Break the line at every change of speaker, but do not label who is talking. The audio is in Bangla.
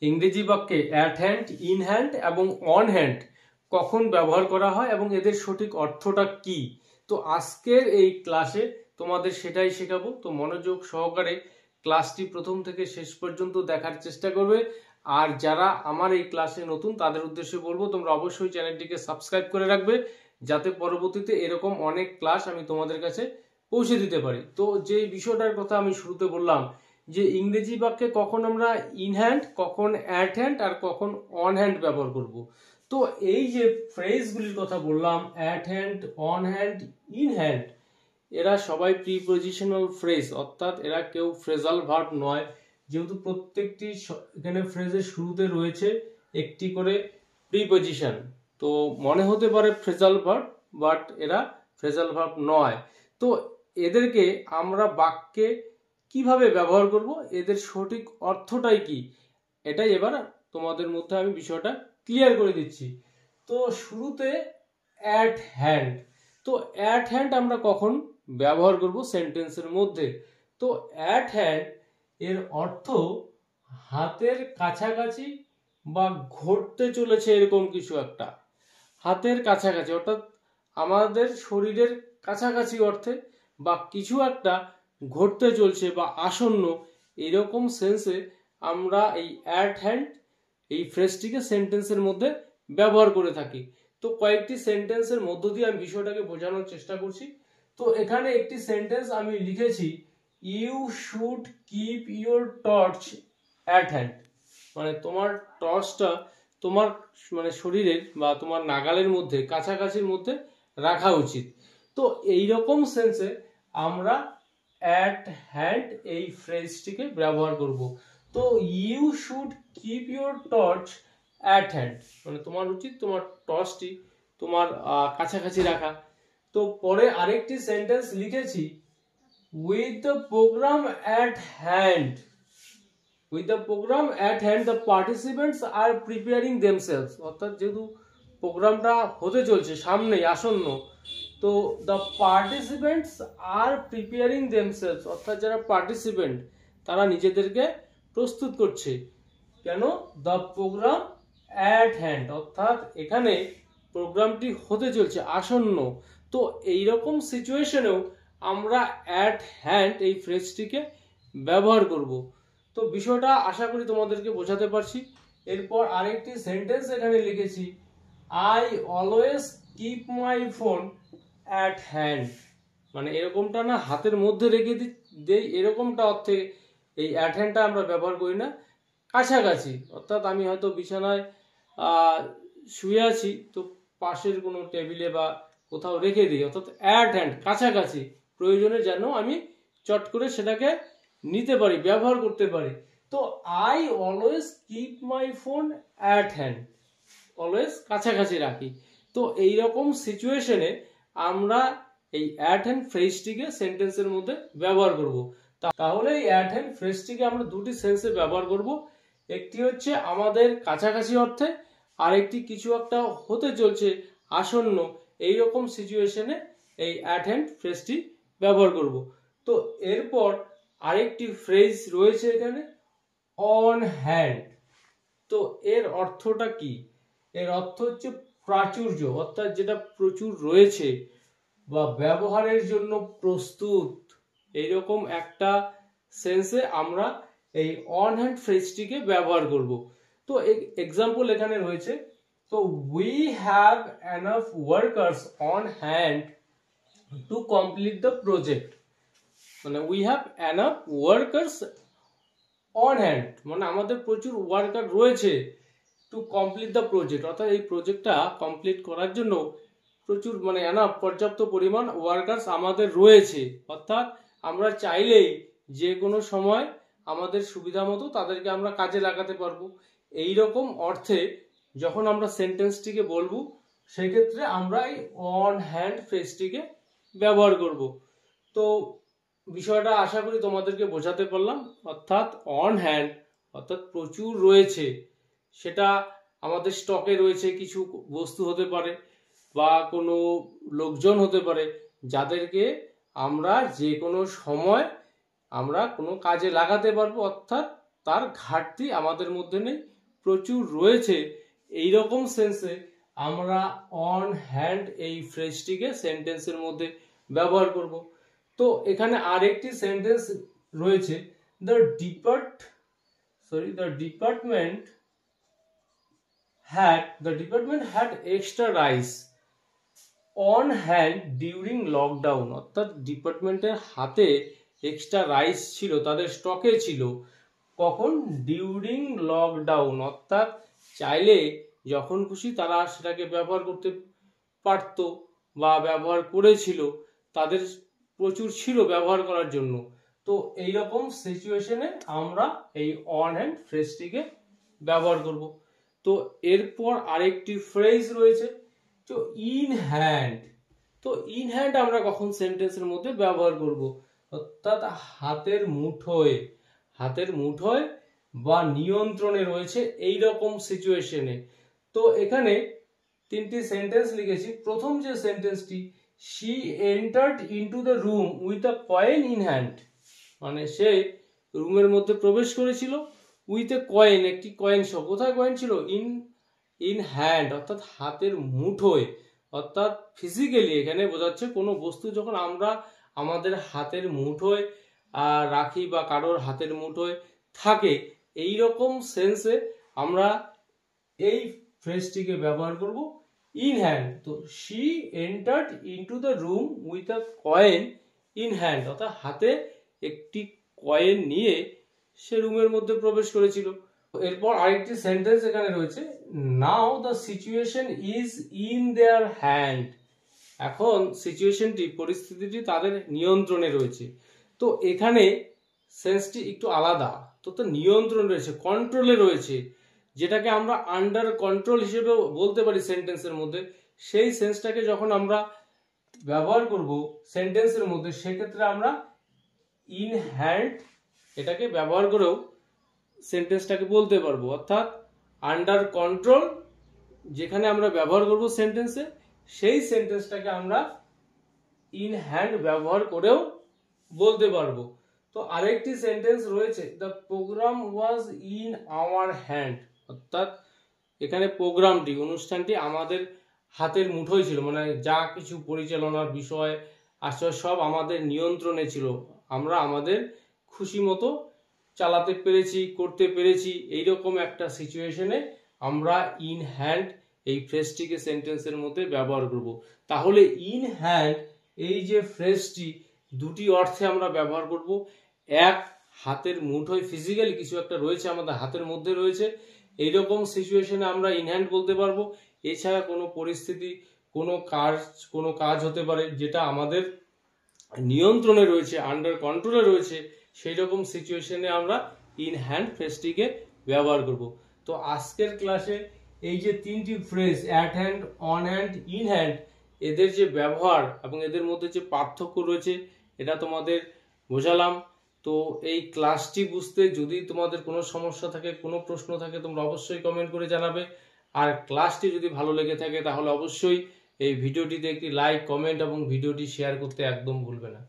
ইংরেজি বাক্যে অ্যাট হ্যান্ড, ইন হ্যান্ড এবং অন হ্যান্ড কখন ব্যবহার করা হয় এবং এদের সঠিক অর্থটা কি। তো আজকের এই ক্লাসে তোমাদের সেটাই শেখাবো। তো মনোযোগ সহকারে ক্লাসটি প্রথম থেকে শেষ পর্যন্ত দেখার চেষ্টা করবে। আর যারা আমার এই ক্লাসে নতুন তাদের উদ্দেশ্যে বলবো তোমরা অবশ্যই চ্যানেলটিকে সাবস্ক্রাইব করে রাখবে, যাতে পরবর্তীতে এরকম অনেক ক্লাস আমি তোমাদের কাছে পৌঁছে দিতে পারি। তো যে বিষয়টার কথা আমি শুরুতে বললাম যে ইংরেজি বাক্যে কখন আমরা ইন হ্যান্ড, কখন অ্যাট হ্যান্ড আর কখন অন হ্যান্ড ব্যবহার করব। তো এই যে ফ্রেজগুলির কথা বললাম, at hand, on hand, in hand, এরা সবাই প্রিপজিশনাল ফ্রেজ, অর্থাৎ এরা কেউ ফ্রেজাল ভার্ব নয়। যেহেতু প্রত্যেকটি এখানে ফ্রেজের শুরুতে রয়েছে একটি করে প্রিপজিশন, তো মনে হতে পারে ফ্রেজাল ভার্ব, বাট এরা ফ্রেজাল ভার্ব নয়। তো এদেরকে আমরা বাক্যে কিভাবে ব্যবহার করব, এদের সঠিক অর্থটাই কি, এটাই এবার তোমাদের মধ্যে আমি বিষয়টা ক্লিয়ার করে দিচ্ছি। তো শুরুতে অ্যাট হ্যান্ড। তো অ্যাট হ্যান্ড আমরা কখন ব্যবহার করব সেন্টেন্সের মধ্যে? তো অ্যাট হ্যান্ড এর অর্থ হাতের কাছাকাছি বা ঘটতে চলেছে এরকম কিছু একটা। হাতের কাছাকাছি অর্থাৎ আমাদের শরীরের কাছাকাছি অর্থে, বা কিছু একটা ঘটতে চলছে বা আসন্ন, এরকম সেন্সে আমরা এই অ্যাট হ্যান্ড এই ফ্রেজটিকে সেন্টেন্সের মধ্যে ব্যবহার করে থাকি। তো কয়েকটি সেন্টেন্সের মধ্য দিয়ে আমি বিষয়টাকে বোঝানোর চেষ্টা করছি। তো এখানে একটি সেন্টেন্স আমি লিখেছি, you should keep your torch at hand. মানে তোমার টর্চটা তোমার মানে শরীরের বা তোমার নাগালের মধ্যে, কাছাকাছির মধ্যে রাখা উচিত। তো এই রকম সেন্সে আমরা অ্যাট হ্যান্ড এই ফ্রেজটিকে ব্যবহার করব। তো you should keep your torch at hand, মানে তোমার উচিত তোমার টর্চটি তোমার কাছাকাছি রাখা। তো পরে আরেকটি সেন্টেন্স লিখেছি, with the program at hand. With the program at hand, the participants are preparing themselves. অর্থাৎ যেহেতু প্রোগ্রামটা হতে চলছে, সামনেই আসন্ন, তো the participants are preparing themselves, অর্থাৎ যারা পার্টিসিপেন্ট তারা নিজেদেরকে প্রস্তুত করছে। কেন? the program at hand, অর্থাৎ এখানে প্রোগ্রামটি হতে চলছে, আসন্ন। তো এইরকম সিচুয়েশনেও আমরা অ্যাট হ্যান্ড এই ফ্রেজটিকে ব্যবহার করব। তো বিষয়টা আশা করি তোমাদেরকে বোঝাতে পারছি। এরপর আরেকটি সেন্টেন্স এখানে লিখেছি, I always keep my phone at hand. মানে এরকমটা না হাতের মধ্যে রেখে দেই এরকমটা অর্থে এই অ্যাট হ্যান্ডটা আমরা ব্যবহার করি না, কাছাকাছি। অর্থাৎ আমি হয়তো বিছানায় শুয়ে আছি, তো পাশের কোনো টেবিলে বা কোথাও রেখে দিই, অর্থাৎ অ্যাট হ্যান্ড, কাছাকাছি, প্রয়োজনে যেন আমি চট করে সেটাকে নিতে পারি, ব্যবহার করতে পারি। তো I always keep my phone at hand, always কাছাকাছি রাখি। তো এইরকম সিচুয়েশনে আমরা এই অ্যাট হ্যান্ড ফ্রেজটিকে সেন্টেন্সের মধ্যে ব্যবহার করব। তাহলে এই অ্যাট হ্যান্ড ফ্রেজটিকে আমরা দুটি সেন্সে ব্যবহার করব। একটি হচ্ছে আমাদের কাছাকাছি অর্থে, আর একটি কিছু একটা হতে চলছে, আসন্ন, এইরকম সিচুয়েশনে এই অ্যাট হ্যান্ড ফ্রেজটি ব্যবহার করব। তো এরপর আরেকটি ফ্রেজ রয়েছে এখানে, অন হ্যান্ড। তো এর অর্থটা কি? এর অর্থ হচ্ছে প্রাচুর্য, অর্থাৎ যেটা প্রচুর রয়েছে বা ব্যবহারের জন্য প্রস্তুত, এইরকম একটা সেন্সে আমরা এই অন হ্যান্ড ফ্রেজটিকে ব্যবহার করব। তো এক্সাম্পল এখানে রয়েছে, তো we have enough workers on hand to complete the project. মানে we have enough workers on hand, মানে আমাদের প্রচুর ওয়ার্কার রয়েছে টু কমপ্লিট দ্য প্রজেক্ট, অর্থাৎ এই প্রজেক্টটা কমপ্লিট করার জন্য প্রচুর মানে এনাফ, পর্যাপ্ত পরিমাণ ওয়ার্কার্স আমাদের রয়েছে। অর্থাৎ আমরা চাইলেই যে কোনো সময় আমাদের সুবিধা মতো তাদেরকে আমরা কাজে লাগাতে পারবো। এই রকম অর্থে যখন আমরা সেন্টেন্সটিকে বলবো, সেক্ষেত্রে আমরা এই অন হ্যান্ড ফ্রেজটিকে ব্যবহার করব। তো বিষয়টা আশা করি তোমাদেরকে বোঝাতে পারলাম। অর্থাৎ অন হ্যান্ড অর্থাৎ প্রচুর রয়েছে, সেটা আমাদের স্টকে রয়েছে, কিছু বস্তু হতে পারে বা কোনো লোকজন হতে পারে, যাদেরকে আমরা যে কোনো সময় আমরা কোনো কাজে লাগাতে পারবো, অর্থাৎ তার ঘাটতি আমাদের মধ্যে নেই, প্রচুর রয়েছে, এইরকম সেন্সে আমরা অন হ্যান্ড এই ফ্রেজটিকে সেন্টেন্সের মধ্যে ব্যবহার করব। তো এখানে আরেকটি সেন্টেন্স রয়েছে, the department had extra rice on hand during lockdown, অর্থাৎ ডিপার্টমেন্টের হাতে এক্সট্রা রাইস ছিল, তাদের স্টকে ছিল। কখন? ডিউরিং লকডাউন, অর্থাৎ চাইলে যখন খুশি তারা সেটাকে ব্যবহার করতে পারত বা ব্যবহার করেছিল, তাদের প্রচুর ছিল ব্যবহার করার জন্য। তো এইরকম সিচুয়েশনে আমরা এই অন হ্যান্ড ফ্রেজটিকে ব্যবহার করব। তো এরপর আরেকটি ফ্রেজ রয়েছে, তো ইন হ্যান্ড। তো ইন হ্যান্ড আমরা কখন সেন্টেন্সের মধ্যে ব্যবহার করব? অর্থাৎ হাতের মুঠোয় বা নিয়ন্ত্রণে রয়েছে এই রকম সিচুয়েশনে। তো এখানে তিনটি সেন্টেন্স লিখেছি। প্রথম যে সেন্টেন্সটি, she entered into the room with a coin in hand, মানে সে রুমের মধ্যে প্রবেশ করেছিল উইথ এ কয়েন, একটি কয়েন সহ। কোথায় কয়েন ছিল? ইন হ্যান্ড, অর্থাৎ হাতের মুঠোয়, অর্থাৎ ফিজিক্যালি এখানে বোঝাচ্ছে কোনো বস্তু যখন আমরা আমাদের হাতের মুঠোয় রাখি বা কারোর হাতের মুঠোয় থাকে, এই রকম সেন্সে আমরা এই ফ্রেজটিকে ব্যবহার করব ইন হ্যান্ড। তো she entered into the room with a coin in hand, অর্থাৎ হাতে একটি কয়েন নিয়ে সে রুমের মধ্যে প্রবেশ করেছিল। এরপর আরেকটি সেন্টেন্স এখানে রয়েছে, now the situation is in their hand. এখন সিচুয়েশনটি, পরিস্থিতিটি তাদের নিয়ন্ত্রণে রয়েছে। তো এখানে সেন্সটি একটু আলাদা। তো নিয়ন্ত্রণ রয়েছে, কন্ট্রোলে রয়েছে, যেটাকে আমরা আন্ডার কন্ট্রোল হিসেবে বলতে পারি সেন্টেন্সের মধ্যে। সেই সেন্সটাকে যখন আমরা ব্যবহার করব সেন্টেন্সের মধ্যে, সেক্ষেত্রে আমরা ইন হ্যান্ড এটাকে ব্যবহার করেও সেন্টেন্সটাকে বলতে পারবো। অর্থাৎ আন্ডার কন্ট্রোল যেখানে আমরা ব্যবহার করব সেন্টেন্সে, সেই সেন্টেন্সটাকে আমরা ইন হ্যান্ড ব্যবহার করেও বলতে পারবো। তো আরেকটি সেন্টেন্স রয়েছে, the program was in our hand, অর্থাৎ এখানে প্রোগ্রামটি, অনুষ্ঠানটি আমাদের হাতের মুঠোয় ছিল, মানে যা কিছু পরিচালনার বিষয় আশ্রয় সব আমাদের নিয়ন্ত্রণে ছিল, আমরা আমাদের খুশি মতো চালাতে পেরেছি, করতে পেরেছি। এইরকম একটা সিচুয়েশনে আমরা ইন হ্যান্ড এই ফ্রেজটিকে সেন্টেন্সের মধ্যে ব্যবহার করব। তাহলে ইন হ্যান্ড এই যে ফ্রেজটি, দুটি অর্থে আমরা ব্যবহার করব। এক, হাতের মুঠোয় ফিজিক্যালি কিছু একটা রয়েছে, আমাদের হাতের মধ্যে রয়েছে, এইরকম সিচুয়েশনে আমরা ইন হ্যান্ড বলতে পারবো। এছাড়া কোনো পরিস্থিতি, কোনো কাজ হতে পারে যেটা আমাদের নিয়ন্ত্রণে রয়েছে, আন্ডার কন্ট্রোলে রয়েছে, সেই রকম সিচুয়েশনে আমরা ইন হ্যান্ড ফ্রেজটিকে ব্যবহার করব। তো আজকের ক্লাসে এই যে তিনটি phrase, at hand, on hand, in hand, এদের যে ব্যবহার এবং এদের মধ্যে যে পার্থক্য রয়েছে, এটা তোমাদের বোঝালাম। তো এই ক্লাসটি বুঝতে যদি তোমাদের কোনো সমস্যা থাকে, কোনো প্রশ্ন থাকে, তোমরা অবশ্যই কমেন্ট করে জানাবে। আর ক্লাসটি যদি ভালো লেগে থাকে তাহলে অবশ্যই এই ভিডিওটিতে একটি লাইক, কমেন্ট এবং ভিডিওটি শেয়ার করতে একদম ভুলবে না।